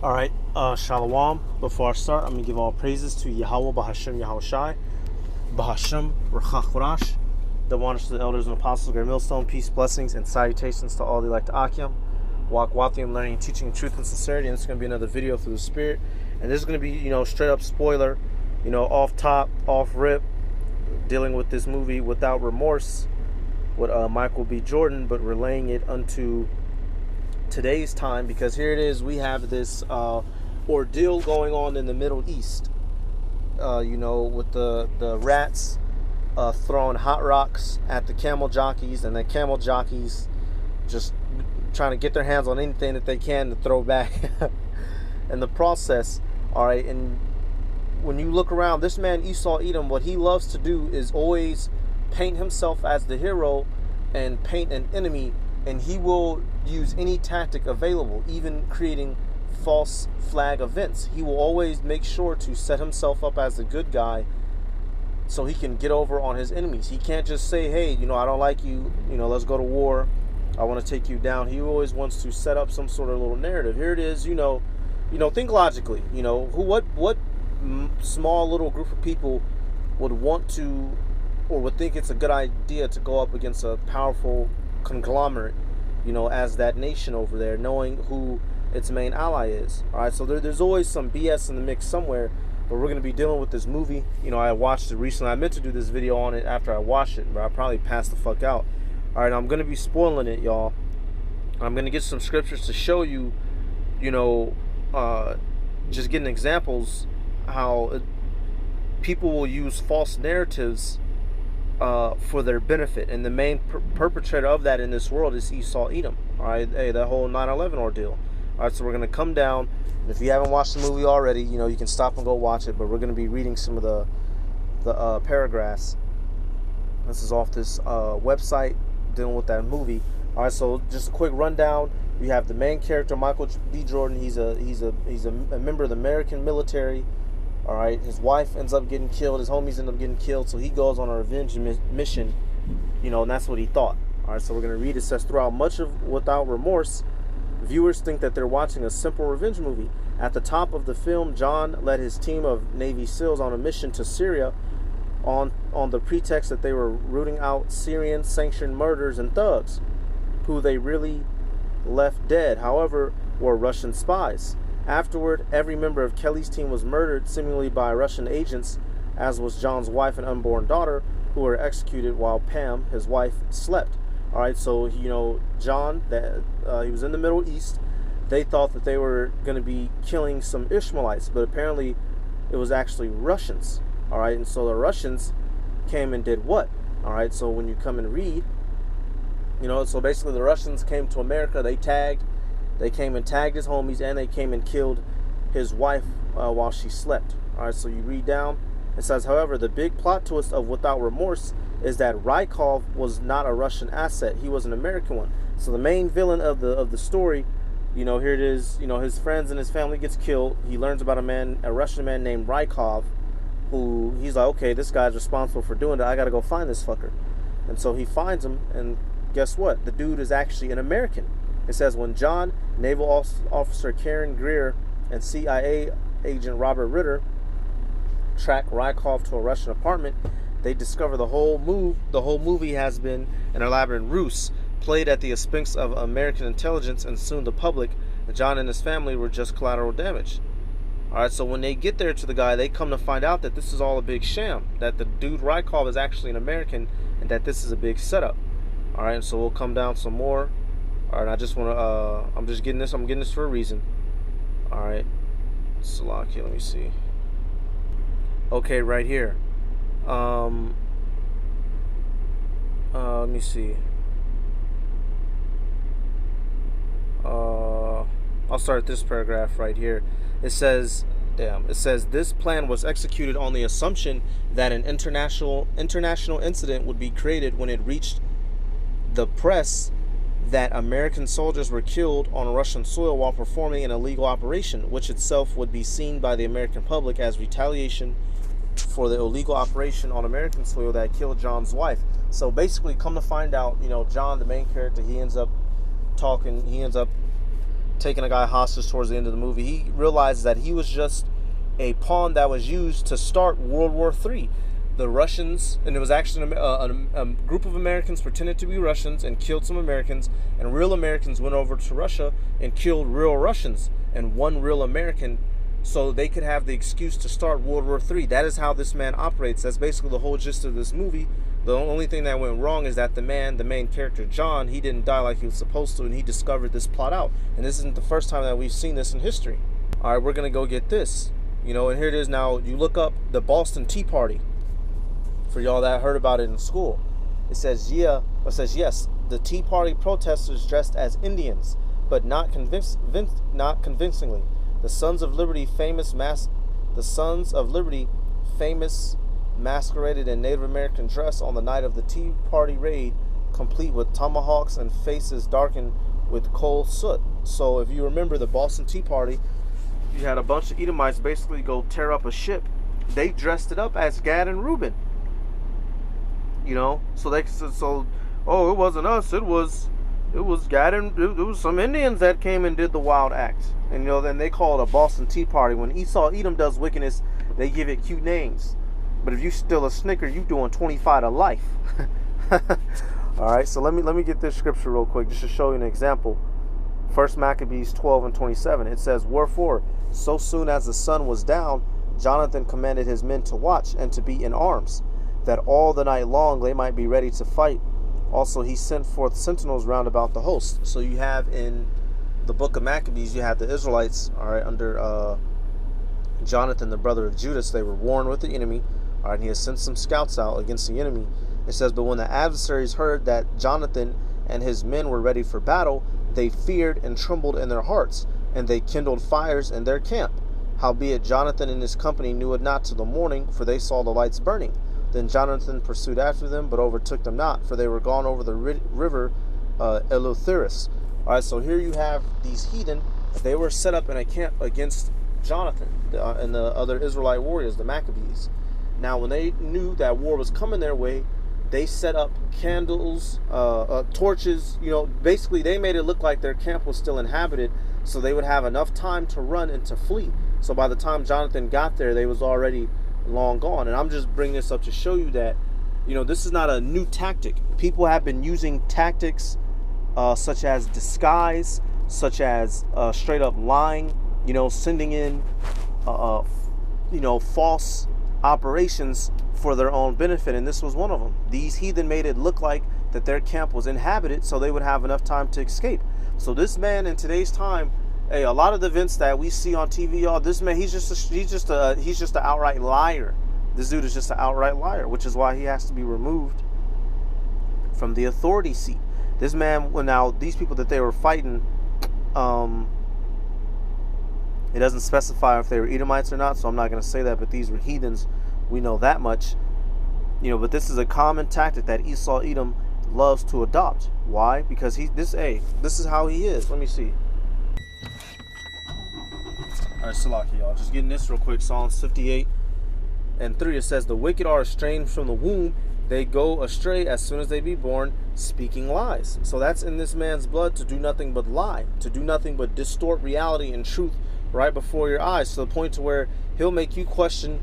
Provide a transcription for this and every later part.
All right, Shalom. Before I start, I'm going to give all praises to Yahweh, Bahashem, Yahushai, Bahashem, Rachach, the honors to the elders and apostles, Great Millstone, peace, blessings, and salutations to all the elect Akim. Walk Wathium, learning, teaching, truth, and sincerity. And this is going to be another video through the Spirit. And this is going to be, straight up spoiler, off top, off rip, dealing with this movie without remorse with Michael B. Jordan, but relaying it unto today's time, because here it is. We have this ordeal going on in the Middle East, with the rats throwing hot rocks at the camel jockeys, and the camel jockeys just trying to get their hands on anything that they can to throw back in the process. All right, and when you look around, this man Esau Edom, what he loves to do is always paint himself as the hero and paint an enemy, and he will use any tactic available, even creating false flag events. He will always make sure to set himself up as the good guy so he can get over on his enemies. He can't just say, hey, I don't like you, let's go to war, I want to take you down. He always wants to set up some sort of little narrative. Here it is, think logically, what small little group of people would want to, or would think it's a good idea to go up against a powerful conglomerate, as that nation over there, knowing who its main ally is. All right, so there's always some BS in the mix somewhere, but we're going to be dealing with this movie. I watched it recently. I meant to do this video on it after I watched it, but I probably passed the fuck out. All right, I'm going to be spoiling it, y'all. I'm going to get some scriptures to show you, just getting examples how people will use false narratives for their benefit, and the main perpetrator of that in this world is Esau Edom. All right, that whole 9/11 ordeal. All right, so we're gonna come down, and if you haven't watched the movie already, you can stop and go watch it. But we're gonna be reading some of the paragraphs. This is off this website dealing with that movie. All right, so just a quick rundown. We have the main character, Michael B. Jordan. He's a member of the American military. All right, his wife ends up getting killed, his homies end up getting killed, so he goes on a revenge mission, and that's what he thought. All right, so we're going to read. It says, throughout much of Without Remorse, viewers think that they're watching a simple revenge movie. At the top of the film, John led his team of Navy SEALs on a mission to Syria on the pretext that they were rooting out Syrian sanctioned murderers and thugs, who they really left dead, however, were Russian spies. Afterward, every member of Kelly's team was murdered, seemingly by Russian agents, as was John's wife and unborn daughter, who were executed while Pam, his wife, slept. All right, so, John, he was in the Middle East. They thought that they were going to be killing some Ishmaelites, but apparently it was actually Russians. All right, and so the Russians came and did what? All right, so when you come and read, so basically the Russians came to America, they came and tagged his homies, and they came and killed his wife while she slept. All right, so you read down. It says, however, the big plot twist of Without Remorse is that Rykov was not a Russian asset. He was an American one. So the main villain of the story, here it is, his friends and his family gets killed. He learns about a Russian man named Rykov, who he's like, okay, this guy's responsible for doing that. I got to go find this fucker. And so he finds him, and guess what? The dude is actually an American. It says, when John, Naval Officer Karen Greer, and CIA agent Robert Ritter track Rykov to a Russian apartment, they discover the whole movie has been an elaborate ruse played at the expense of American intelligence and soon the public. John and his family were just collateral damage. All right, so when they get there to the guy, they come to find out that this is all a big sham, that the dude Rykov is actually an American, and that this is a big setup. All right, and so we'll come down some more. All right, I just want to, I'm getting this for a reason. All right, Salaki, let me see. Okay, right here. Let me see. I'll start this paragraph right here. It says, this plan was executed on the assumption that an international incident would be created when it reached the press that American soldiers were killed on Russian soil while performing an illegal operation, which itself would be seen by the American public as retaliation for the illegal operation on American soil that killed John's wife. So basically, come to find out, John, the main character, he ends up taking a guy hostage towards the end of the movie, he realizes that he was just a pawn that was used to start World War III. The Russians, and it was actually a group of Americans pretended to be Russians and killed some Americans, and real Americans went over to Russia and killed real Russians and one real American, so they could have the excuse to start World War III. That is how this man operates. That's basically the whole gist of this movie. The only thing that went wrong is that the main character, John, he didn't die like he was supposed to, and he discovered this plot out. And this isn't the first time that we've seen this in history. All right, we're going to go get this. You know, and here it is now. You look up the Boston Tea Party. For y'all that heard about it in school. It says, yes, the Tea Party protesters dressed as Indians, but not convincingly. The Sons of Liberty famous masqueraded in Native American dress on the night of the Tea Party raid, complete with tomahawks and faces darkened with coal soot. So if you remember the Boston Tea Party, you had a bunch of Edomites basically go tear up a ship. They dressed it up as Gad and Reuben. You know, so it wasn't us, it was Gad and it was some Indians that came and did the wild act. And you know, then they call it a Boston Tea Party. When Esau Edom does wickedness, they give it cute names. But if you steal a Snicker, you doing 25 to life. All right, so let me get this scripture real quick just to show you an example. 1 Maccabees 12:27. It says, "Wherefore, so soon as the sun was down, Jonathan commanded his men to watch and to be in arms, that all the night long they might be ready to fight. Also he sent forth sentinels round about the host." So you have in the book of Maccabees, you have the Israelites, all right, under Jonathan, the brother of Judas. They were warned with the enemy, all right, and he has sent some scouts out against the enemy. It says, "But when the adversaries heard that Jonathan and his men were ready for battle, they feared and trembled in their hearts, and they kindled fires in their camp. Howbeit Jonathan and his company knew it not till the morning, for they saw the lights burning. Then Jonathan pursued after them, but overtook them not, for they were gone over the river Eleutheris." All right, so here you have these heathen. They were set up in a camp against Jonathan and the other Israelite warriors, the Maccabees. Now, when they knew that war was coming their way, they set up candles, torches. You know, basically they made it look like their camp was still inhabited, so they would have enough time to run and to flee. So by the time Jonathan got there, they was already long gone. And I'm just bringing this up to show you that, you know, this is not a new tactic. People have been using tactics such as disguise, such as straight up lying, you know, sending in you know, false operations for their own benefit, and this was one of them. These heathen made it look like that their camp was inhabited so they would have enough time to escape. So this man in today's time, hey, a lot of the events that we see on TV, y'all, this man, he's just an outright liar. This dude is just an outright liar, which is why he has to be removed from the authority seat. This man, well, now these people that they were fighting, it doesn't specify if they were Edomites or not, so I'm not going to say that, but these were heathens. We know that much. You know, but this is a common tactic that Esau Edom loves to adopt. Why? Because this is how he is. Let me see. All right, Salaki, y'all. Just getting this real quick. Psalms 58:3. It says, "The wicked are estranged from the womb. They go astray as soon as they be born, speaking lies." So that's in this man's blood, to do nothing but lie, to do nothing but distort reality and truth right before your eyes, to the point to where he'll make you question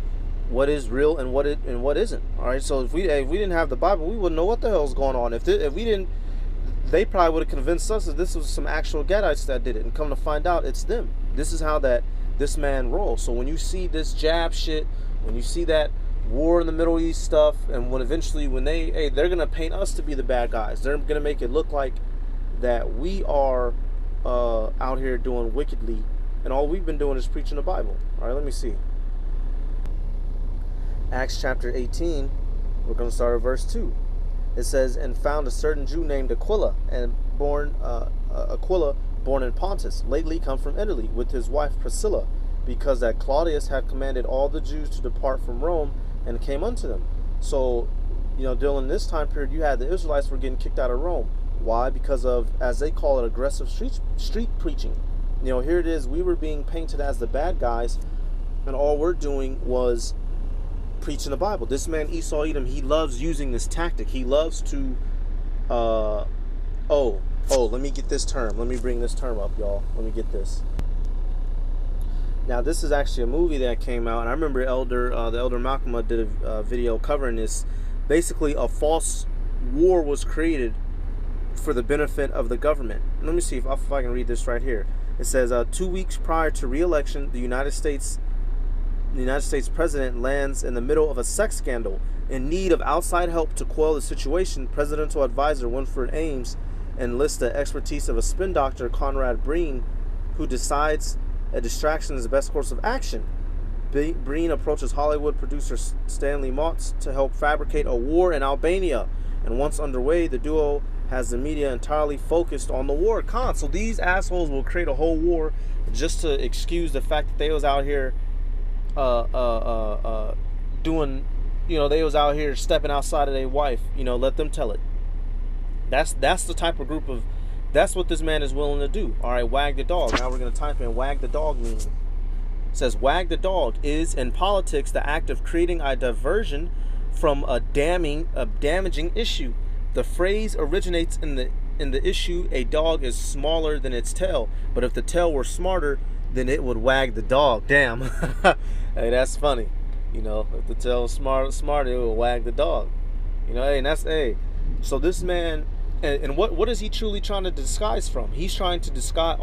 what is real and what isn't. All right, so if we didn't have the Bible, we wouldn't know what the hell's going on. If we didn't, they probably would have convinced us that this was some actual Gadites that did it, and come to find out it's them. This is how this man rolls. So when you see this jab shit, when you see that war in the Middle East stuff, and when they're gonna paint us to be the bad guys. They're gonna make it look like that we are out here doing wickedly, and all we've been doing is preaching the Bible. All right, let me see. Acts chapter 18, we're going to start at verse 2. It says, "And found a certain Jew named Aquila, born in Pontus, lately come from Italy, with his wife Priscilla, because that Claudius had commanded all the Jews to depart from Rome, and came unto them." So, you know, during this time period, you had the Israelites were getting kicked out of Rome. Why? Because of, as they call it, aggressive street preaching. You know, here it is, we were being painted as the bad guys, and all we're doing was preaching the Bible. This man Esau Edom, he loves using this tactic. He loves to Oh, let me get this term. Let me bring this term up, y'all. Let me get this. Now, this is actually a movie that came out, and I remember the Elder Malcolm did a video covering this. Basically, a false war was created for the benefit of the government. Let me see if I can read this right here. It says, 2 weeks prior to re-election, the United States president lands in the middle of a sex scandal. In need of outside help to quell the situation, presidential advisor Winfred Ames enlists the expertise of a spin doctor, Conrad Breen, who decides a distraction is the best course of action. Breen approaches Hollywood producer Stanley Motz to help fabricate a war in Albania. And once underway, the duo has the media entirely focused on the war. So these assholes will create a whole war just to excuse the fact that they was out here doing, they was out here stepping outside of their wife. Let them tell it. That's the type of group of, that's what this man is willing to do. All right, wag the dog. Now we're going to type in wag the dog meaning. It says wag the dog is in politics the act of creating a diversion from a damaging issue. The phrase originates in the issue, a dog is smaller than its tail, but if the tail were smarter, then it would wag the dog. Damn. Hey, that's funny. If the tail was smarter, it would wag the dog. And that's, so this man, and what is he truly trying to disguise from? He's trying to disguise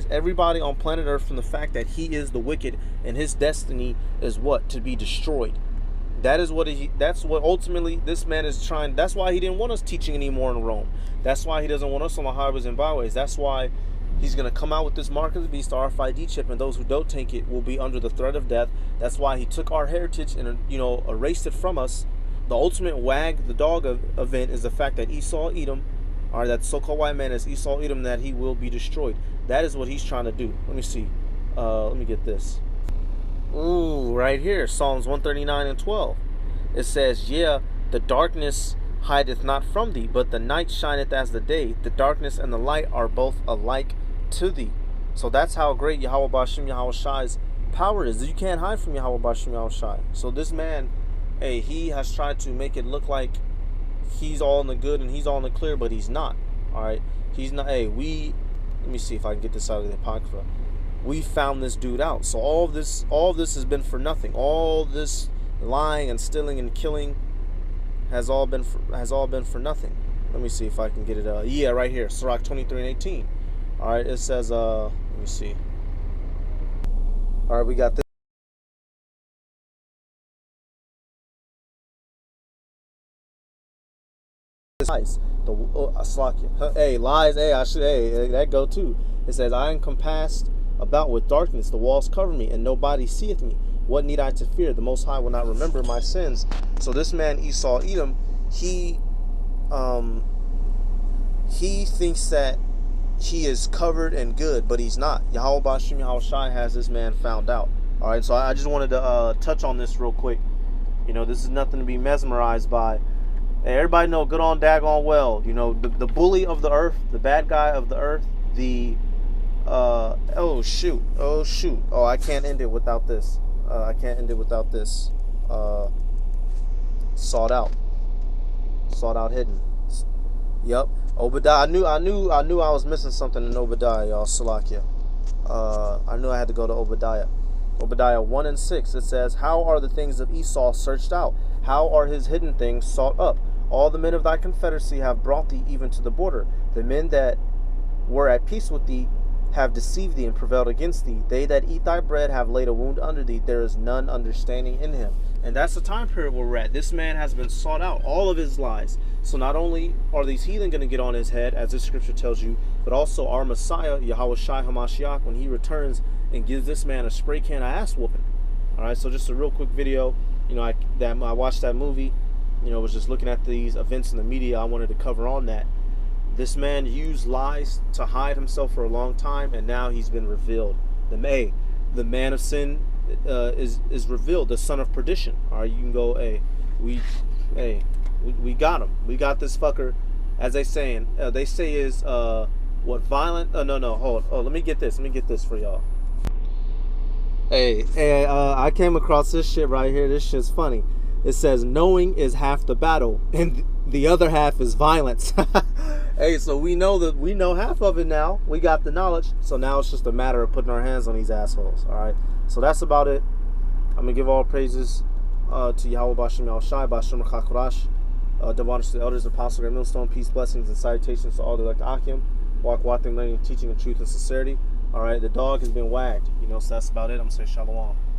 everybody on planet Earth from the fact that he is the wicked, and his destiny is what? To be destroyed. That's what ultimately this man is trying. That's why he didn't want us teaching anymore in Rome. That's why he doesn't want us on the highways and byways. That's why he's going to come out with this mark of the beast, the RFID chip, and those who don't take it will be under the threat of death. That's why he took our heritage and, erased it from us. The ultimate wag the dog event is the fact that Esau Edom, or that so-called white man is Esau Edom, that he will be destroyed. That is what he's trying to do. Let me see. Let me get this. Ooh, right here, Psalms 139:12. It says, yeah, the darkness hideth not from thee, but the night shineth as the day. The darkness and the light are both alike to thee. So that's how great Yahweh Bashim Yahweh Shai's power is. You can't hide from Yahweh Bashim Yahweh Shai. So this man, he has tried to make it look like he's all in the good and he's all in the clear, but he's not. All right, he's not. Let me see if I can get this out of the Apocrypha. We found this dude out. So all of this has been for nothing. All this lying and stealing and killing has all been for nothing. Let me see if I can get it. Yeah, right here, Sirach 23:18. All right, it says. Let me see. All right, we got this. Lies. Lies. That go too. It says, I am compassed about with darkness, the walls cover me, and nobody seeth me. What need I to fear? The Most High will not remember my sins. So this man Esau Edom, he thinks that he is covered and good, but he's not. Yahweh Bashim Yahweh Shai has this man found out. All right, so I just wanted to touch on this real quick. This is nothing to be mesmerized by. Hey, everybody know good on daggone well. The bully of the earth, the bad guy of the earth, the oh shoot, I can't end it without this. Sought out hidden. Yep, Obadiah. I knew I was missing something in Obadiah, y'all. Salakia. I knew I had to go to Obadiah. Obadiah 1:6. It says, how are the things of Esau searched out? How are his hidden things sought up? All the men of thy confederacy have brought thee even to the border. The men that were at peace with thee have deceived thee and prevailed against thee. They that eat thy bread have laid a wound under thee. There is none understanding in him. And that's the time period where we're at. This man has been sought out, all of his lies. So not only are these heathen going to get on his head, as this scripture tells you, but also our Messiah, Yahweh Shai HaMashiach, when he returns and gives this man a spray can of ass whooping. All right, so just a real quick video. I watched that movie. Was just looking at these events in the media. I wanted to cover on that. This man used lies to hide himself for a long time, and now he's been revealed. The man of sin is revealed, the son of perdition. All right, you can go, we got him. We got this fucker, as they say is violent. Hold. Oh, let me get this for y'all. I came across this shit right here. This shit's funny. It says, knowing is half the battle, and the other half is violence. Hey, so we know half of it now. We got the knowledge. So now it's just a matter of putting our hands on these assholes. All right. So that's about it. I'm gonna give all praises to Yahweh Bashem Yahushai, Bashem Chakurash, Devon to the elders, Apostle Grant Millstone, peace, blessings, and salutations to all the elect Akim. Walk, walking, learning, teaching in truth and sincerity. All right. The dog has been wagged. So that's about it. I'm gonna say Shalom.